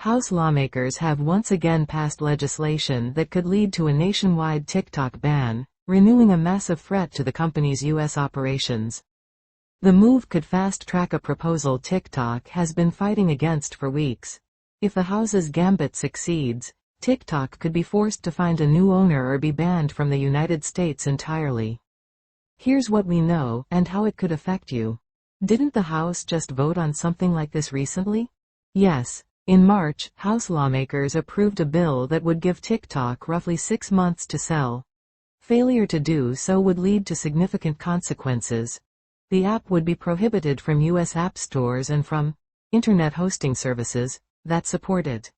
House lawmakers have once again passed legislation that could lead to a nationwide TikTok ban, renewing a massive threat to the company's U.S. operations. The move could fast-track a proposal TikTok has been fighting against for weeks. If the House's gambit succeeds, TikTok could be forced to find a new owner or be banned from the United States entirely. Here's what we know and how it could affect you. Didn't the House just vote on something like this recently? Yes. In March, House lawmakers approved a bill that would give TikTok roughly 6 months to sell. Failure to do so would lead to significant consequences. The app would be prohibited from U.S. app stores and from internet hosting services that support it.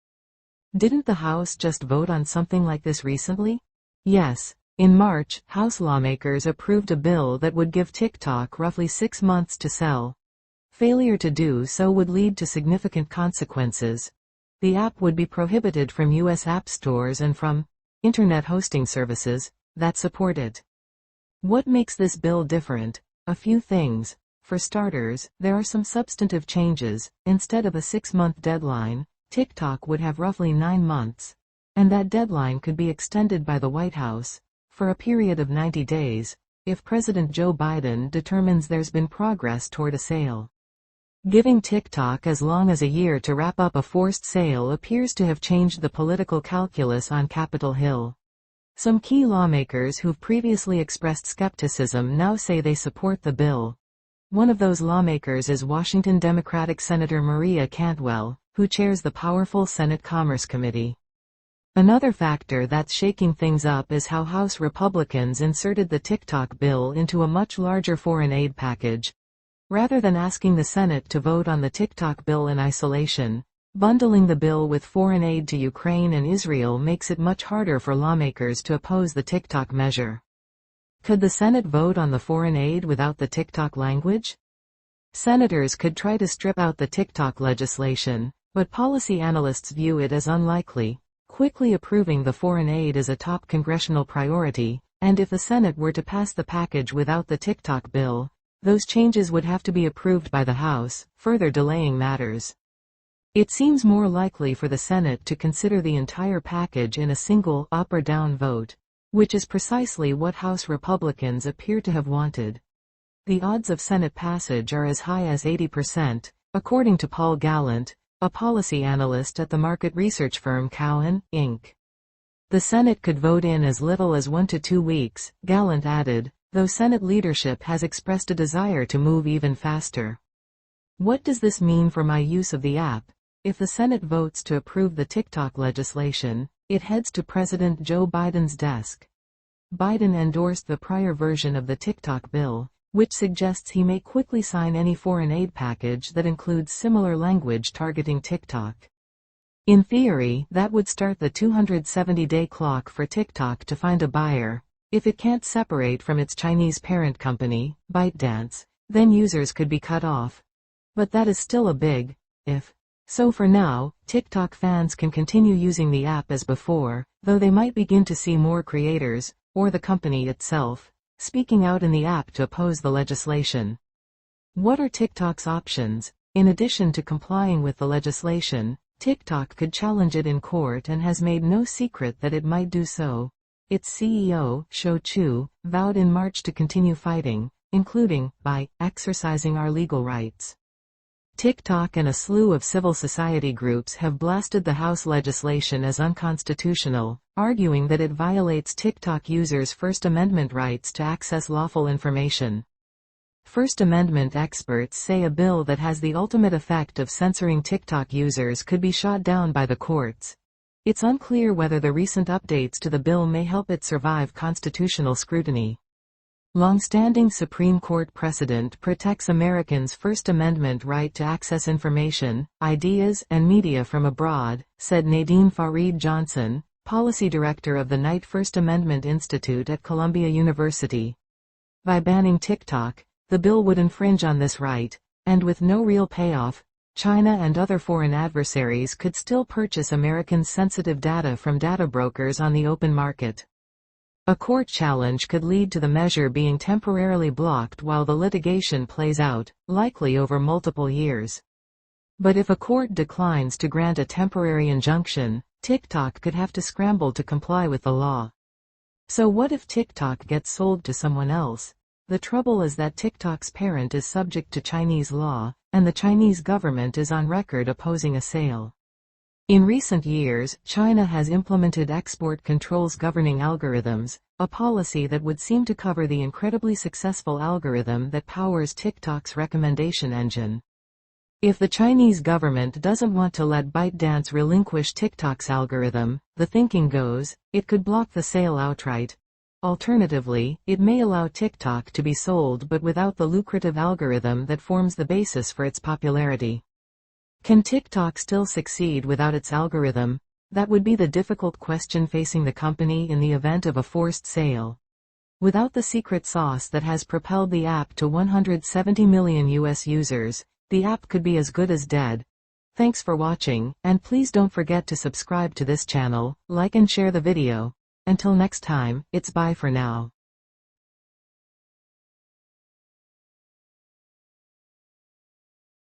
Didn't the House just vote on something like this recently? Yes. In March, House lawmakers approved a bill that would give TikTok roughly 6 months to sell. Failure to do so would lead to significant consequences. The app would be prohibited from U.S. app stores and from internet hosting services that support it. What makes this bill different? A few things. For starters, there are some substantive changes. Instead of a 6-month deadline, TikTok would have roughly 9 months. And that deadline could be extended by the White House for a period of 90 days, if President Joe Biden determines there's been progress toward a sale. Giving TikTok as long as a year to wrap up a forced sale appears to have changed the political calculus on Capitol Hill. Some key lawmakers who've previously expressed skepticism now say they support the bill. One of those lawmakers is Washington Democratic Senator Maria Cantwell, who chairs the powerful Senate Commerce Committee. Another factor that's shaking things up is how House Republicans inserted the TikTok bill into a much larger foreign aid package. Rather than asking the Senate to vote on the TikTok bill in isolation, bundling the bill with foreign aid to Ukraine and Israel makes it much harder for lawmakers to oppose the TikTok measure. Could the Senate vote on the foreign aid without the TikTok language? Senators could try to strip out the TikTok legislation, but policy analysts view it as unlikely. Quickly approving the foreign aid is a top congressional priority, and if the Senate were to pass the package without the TikTok bill, those changes would have to be approved by the House, further delaying matters. It seems more likely for the Senate to consider the entire package in a single up or down vote, which is precisely what House Republicans appear to have wanted. The odds of Senate passage are as high as 80%, according to Paul Gallant, a policy analyst at the market research firm Cowen, Inc. The Senate could vote in as little as 1 to 2 weeks, Gallant added, though Senate leadership has expressed a desire to move even faster. What does this mean for my use of the app? If the Senate votes to approve the TikTok legislation, it heads to President Joe Biden's desk. Biden endorsed the prior version of the TikTok bill, which suggests he may quickly sign any foreign aid package that includes similar language targeting TikTok. In theory, that would start the 270-day clock for TikTok to find a buyer. If it can't separate from its Chinese parent company, ByteDance, then users could be cut off. But that is still a big if. So for now, TikTok fans can continue using the app as before, though they might begin to see more creators, or the company itself, speaking out in the app to oppose the legislation. What are TikTok's options? In addition to complying with the legislation, TikTok could challenge it in court and has made no secret that it might do so. Its CEO, Shou Chew, vowed in March to continue fighting, including by exercising our legal rights. TikTok and a slew of civil society groups have blasted the House legislation as unconstitutional, arguing that it violates TikTok users' First Amendment rights to access lawful information. First Amendment experts say a bill that has the ultimate effect of censoring TikTok users could be shot down by the courts. It's unclear whether the recent updates to the bill may help it survive constitutional scrutiny. Long-standing Supreme Court precedent protects Americans' First Amendment right to access information, ideas, and media from abroad, said Nadine Farid Johnson, policy director of the Knight First Amendment Institute at Columbia University. By banning TikTok, the bill would infringe on this right, and with no real payoff, China and other foreign adversaries could still purchase Americans' sensitive data from data brokers on the open market. A court challenge could lead to the measure being temporarily blocked while the litigation plays out, likely over multiple years. But if a court declines to grant a temporary injunction, TikTok could have to scramble to comply with the law. So what if TikTok gets sold to someone else? The trouble is that TikTok's parent is subject to Chinese law, and the Chinese government is on record opposing a sale. In recent years, China has implemented export controls governing algorithms, a policy that would seem to cover the incredibly successful algorithm that powers TikTok's recommendation engine. If the Chinese government doesn't want to let ByteDance relinquish TikTok's algorithm, the thinking goes, it could block the sale outright. Alternatively, it may allow TikTok to be sold but without the lucrative algorithm that forms the basis for its popularity. Can TikTok still succeed without its algorithm? That would be the difficult question facing the company in the event of a forced sale. Without the secret sauce that has propelled the app to 170 million US users, the app could be as good as dead. Thanks for watching, and please don't forget to subscribe to this channel, like and share the video. Until next time, it's bye for now.